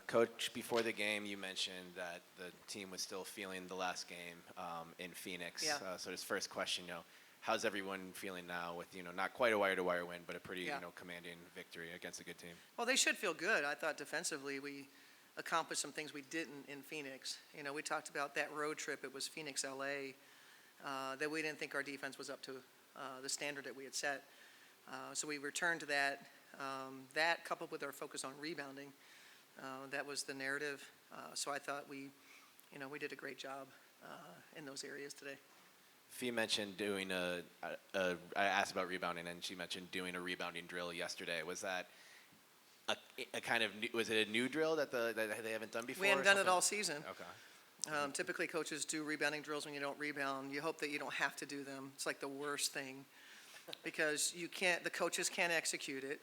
Coach, before the game, you mentioned that the team was still feeling the last game in Phoenix. Yeah. So this first question, how's everyone feeling now with, not quite a wire-to-wire win, but a pretty, Yeah. Commanding victory against a good team? Well, they should feel good. I thought defensively we accomplished some things we didn't in Phoenix. We talked about that road trip. It was Phoenix, LA, that we didn't think our defense was up to the standard that we had set. So we returned to that. That coupled with our focus on rebounding, that was the narrative. So I thought we did a great job in those areas today. Fee mentioned doing I asked about rebounding, and she mentioned doing a rebounding drill yesterday. Was that a kind of was it a new drill that they haven't done before? We hadn't done it all season. Okay. Typically, coaches do rebounding drills when you don't rebound. You hope that you don't have to do them. It's like the worst thing because the coaches can't execute it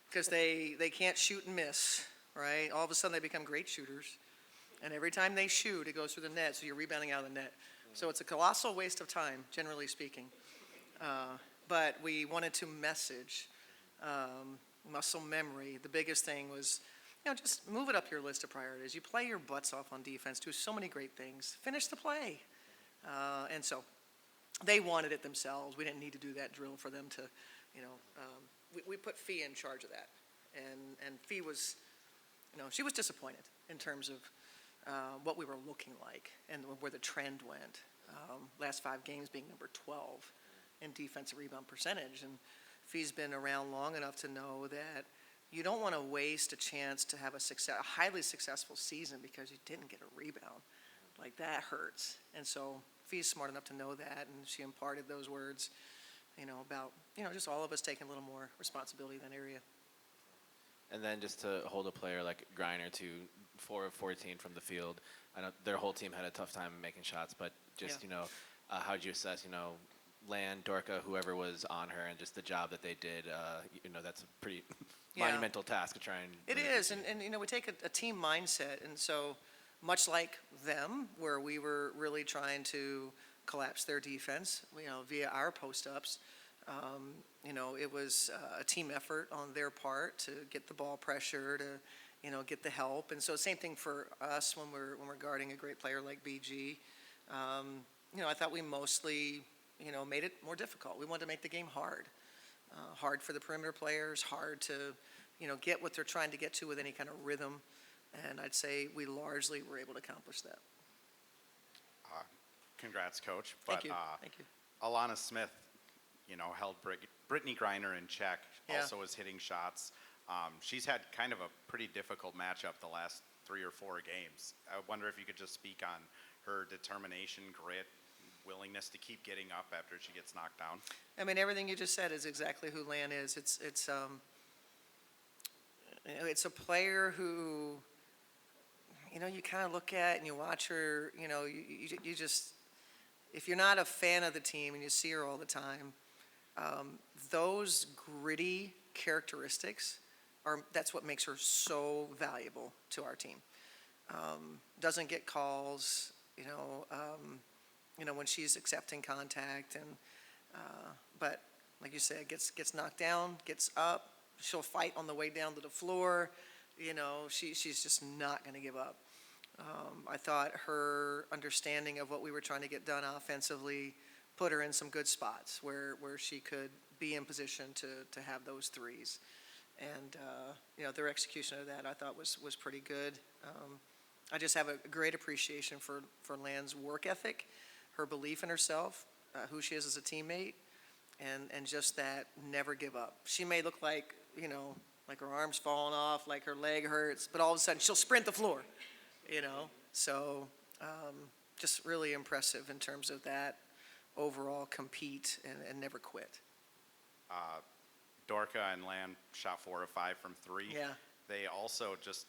because they can't shoot and miss, right? All of a sudden, they become great shooters. And every time they shoot, it goes through the net, so you're rebounding out of the net. So it's a colossal waste of time, generally speaking. But we wanted to message muscle memory. The biggest thing was, just move it up your list of priorities. You play your butts off on defense, do so many great things. Finish the play. And so they wanted it themselves. We didn't need to do that drill for them to, we put Fee in charge of that. And Fee was, she was disappointed in terms of what we were looking like and where the trend went. Last 5 games being number 12 in defensive rebound percentage. And Fee's been around long enough to know that you don't want to waste a chance to have a highly successful season because you didn't get a rebound. Like, that hurts. And so Fee's smart enough to know that, and she imparted those words, about, just all of us taking a little more responsibility in that area. And then just to hold a player like Griner to 4 of 14 from the field. I know their whole team had a tough time making shots, but just, how did you assess, Lan, Dorka, whoever was on her, and just the job that they did? That's a pretty monumental task to try and... It is, and we take a team mindset, and so much like them, where we were really trying to collapse their defense, via our post-ups, it was a team effort on their part to get the ball pressure, to get the help. And so same thing for us when we're guarding a great player like BG. I thought we mostly, made it more difficult. We wanted to make the game hard. Hard for the perimeter players, hard to, get what they're trying to get to with any kind of rhythm. And I'd say we largely were able to accomplish that. Congrats, Coach. Thank you. Thank you. Alana Smith, held Brittany Griner in check, also was hitting shots. She's had kind of a pretty difficult matchup the last 3 or 4 games. I wonder if you could just speak on her determination, grit, willingness to keep getting up after she gets knocked down. I mean, everything you just said is exactly who Lan is. It's a player who, you kind of look at and you watch her, you just, if you're not a fan of the team and you see her all the time, those gritty characteristics that's what makes her so valuable to our team. Doesn't get calls, when she's accepting contact, and but like you said, gets knocked down, gets up. She'll fight on the way down to the floor. She's just not going to give up. I thought her understanding of what we were trying to get done offensively put her in some good spots where she could be in position to have those threes. And, their execution of that I thought was pretty good. I just have a great appreciation for Lan's work ethic, her belief in herself, who she is as a teammate, and just that never give up. She may look like, like her arm's falling off, like her leg hurts, but all of a sudden she'll sprint the floor, So just really impressive in terms of that overall compete and never quit. Dorka and Lan shot 4 of 5 from 3. Yeah. They also just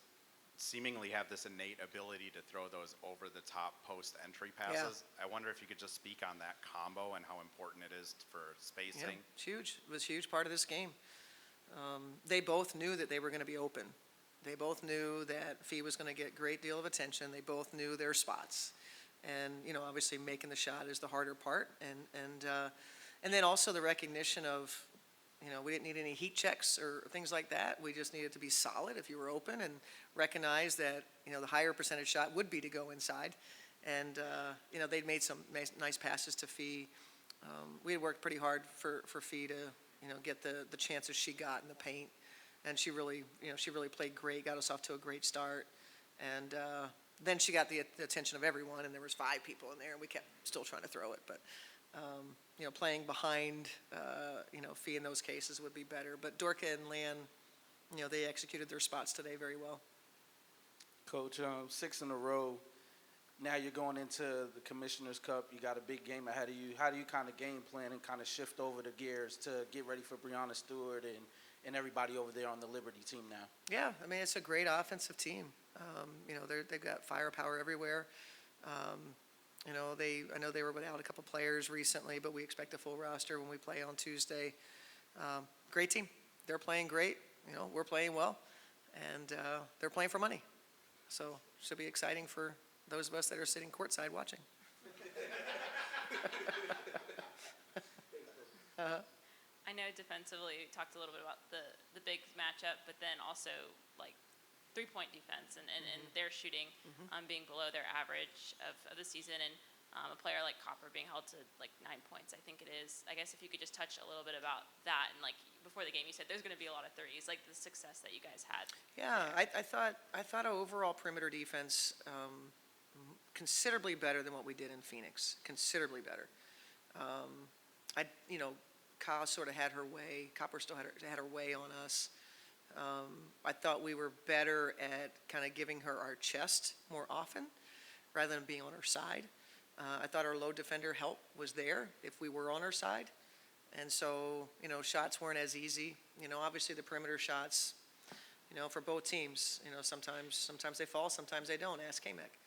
seemingly have this innate ability to throw those over-the-top post entry passes. Yeah. I wonder if you could just speak on that combo and how important it is for spacing. Yeah, it's huge. It was a huge part of this game. They both knew that they were going to be open. They both knew that Fee was going to get a great deal of attention. They both knew their spots. And, obviously making the shot is the harder part. And then also the recognition of, we didn't need any heat checks or things like that. We just needed to be solid if you were open and recognize that, the higher percentage shot would be to go inside. And, they'd made some nice passes to Fee. We had worked pretty hard for Fee to, get the chances she got in the paint. And she really played great, got us off to a great start. And then she got the attention of everyone, and there was 5 people in there, and we kept still trying to throw it. But, playing behind, Fee in those cases would be better. But Dorka and Lan, they executed their spots today very well. Coach, 6 in a row. Now you're going into the Commissioner's Cup. You got a big game ahead of you. How do you kind of game plan and kind of shift over the gears to get ready for Breonna Stewart and everybody over there on the Liberty team now? Yeah, I mean, it's a great offensive team. They've got firepower everywhere. I know they were without a couple players recently, but we expect a full roster when we play on Tuesday. Great team. They're playing great. We're playing well, and they're playing for money. So should be exciting for those of us that are sitting courtside watching. I know defensively, we talked a little bit about the big matchup, but then also like 3-point defense and their shooting being below their average of the season, and a player like Copper being held to like 9 points, I think it is. I guess if you could just touch a little bit about that, and like before the game, you said there's going to be a lot of threes, like the success that you guys had. Yeah, I thought our overall perimeter defense considerably better than what we did in Phoenix. Considerably better. Kyle sort of had her way. Copper still had her way on us. I thought we were better at kind of giving her our chest more often rather than being on her side. I thought our low defender help was there if we were on her side. And so, shots weren't as easy. Obviously the perimeter shots, for both teams, sometimes they fall, sometimes they don't. Ask K-Mac.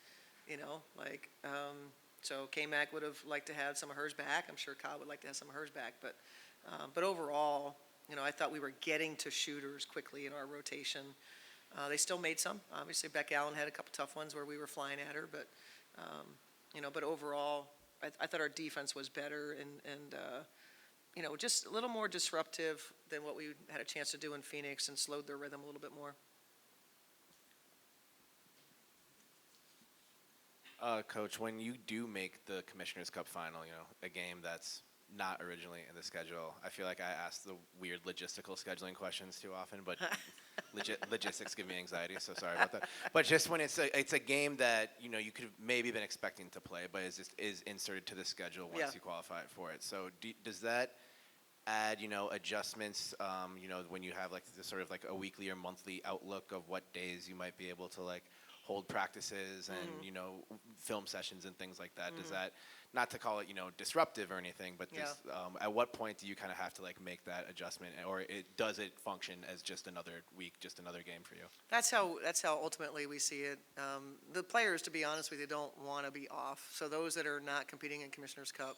So K-Mac would have liked to have some of hers back. I'm sure Kyle would like to have some of hers back. But overall, I thought we were getting to shooters quickly in our rotation. They still made some. Obviously, Beck Allen had a couple tough ones where we were flying at her. But overall, I thought our defense was better and just a little more disruptive than what we had a chance to do in Phoenix and slowed their rhythm a little bit more. Coach, when you do make the Commissioner's Cup final, a game that's not originally in the schedule, I feel like I ask the weird logistical scheduling questions too often, but logistics give me anxiety, so sorry about that. But just when it's a game that, you could have maybe been expecting to play, but is inserted to the schedule once you qualify for it. So does that add, adjustments, when you have like this sort of like a weekly or monthly outlook of what days you might be able to like hold practices and, film sessions and things like that? Does that, not to call it, disruptive or anything, but at what point do you kind of have to like make that adjustment, or does it function as just another week, just another game for you? That's how ultimately we see it. The players, to be honest with you, don't want to be off. So those that are not competing in Commissioner's Cup,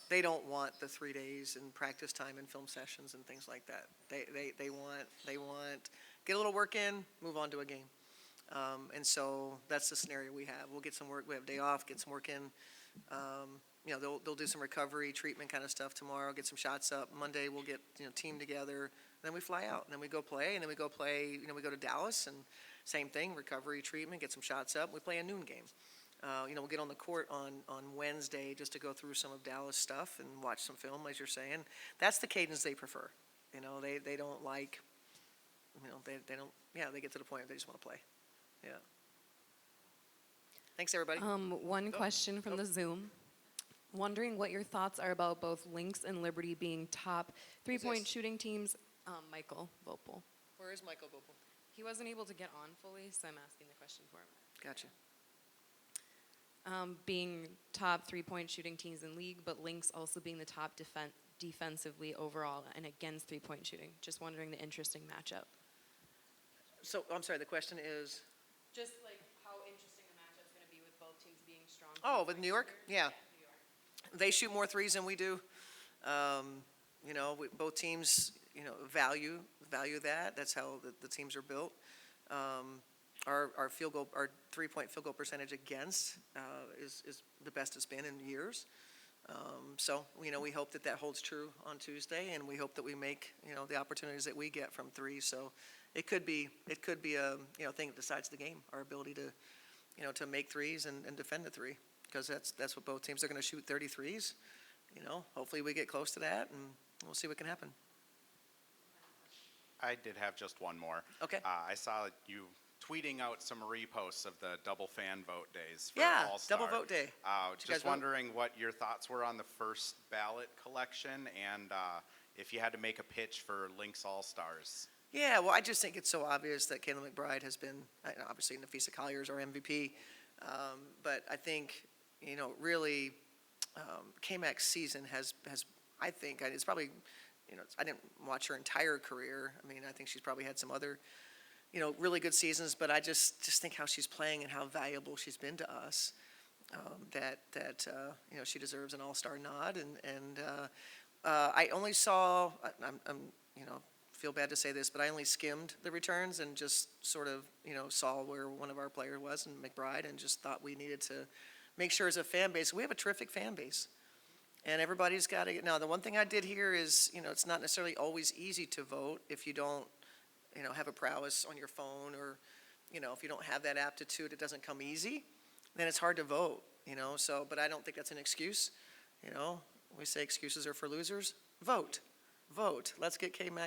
they don't want the 3 days and practice time and film sessions and things like that. They want get a little work in, move on to a game. And so that's the scenario we have. We'll get some work. We have a day off, get some work in. They'll do some recovery, treatment kind of stuff tomorrow, get some shots up. Monday we'll get, team together. Then we fly out, and then we go play, and then we go play, we go to Dallas, and same thing, recovery, treatment, get some shots up. We play a noon game. We'll get on the court on Wednesday just to go through some of Dallas stuff and watch some film, as you're saying. That's the cadence they prefer. They don't like, they don't, they get to the point where they just want to play. Yeah. Thanks, everybody. One question from the Zoom. Wondering what your thoughts are about both Lynx and Liberty being top three-point shooting teams. Michael Vopel. Where is Michael Vopel? He wasn't able to get on fully, so I'm asking the question for him. Gotcha. Being top three-point shooting teams in league, but Lynx also being the top defensively overall and against three-point shooting. Just wondering the interesting matchup. So, I'm sorry, the question is? Just like how interesting the matchup's going to be with both teams being strong. Oh, with New York? Yeah. New York. They shoot more threes than we do. Both teams, value that. That's how the teams are built. Our three-point field goal percentage against is the best it's been in years. So, we hope that that holds true on Tuesday, and we hope that we make, the opportunities that we get from three. So it could be a, thing that decides the game, our ability to, to make threes and defend the three, because that's what both teams are going to shoot 33s. Hopefully we get close to that, and we'll see what can happen. I did have just one more. Okay. I saw you tweeting out some reposts of the double fan vote days for Yeah, All-Star. double vote day. Did you guys Just vote? wondering what your thoughts were on the first ballot collection, and if you had to make a pitch for Lynx All-Stars. Yeah, well, I just think it's so obvious that Kayla McBride has been, obviously Nafisa Collier's our MVP, but I think, really, K-Mac's season has, I think, it's probably, I didn't watch her entire career. I mean, I think she's probably had some other, really good seasons, but I just think how she's playing and how valuable she's been to us, that she deserves an all-star nod. And I only saw, I'm feel bad to say this, but I only skimmed the returns and just sort of, saw where one of our players was, and McBride, and just thought we needed to make sure as a fan base, we have a terrific fan base. And everybody's got to, now the one thing I did hear is, it's not necessarily always easy to vote if you don't, have a prowess on your phone, or, if you don't have that aptitude, it doesn't come easy, then it's hard to vote, so, but I don't think that's an excuse. We say excuses are for losers. Vote. Let's get K-Mac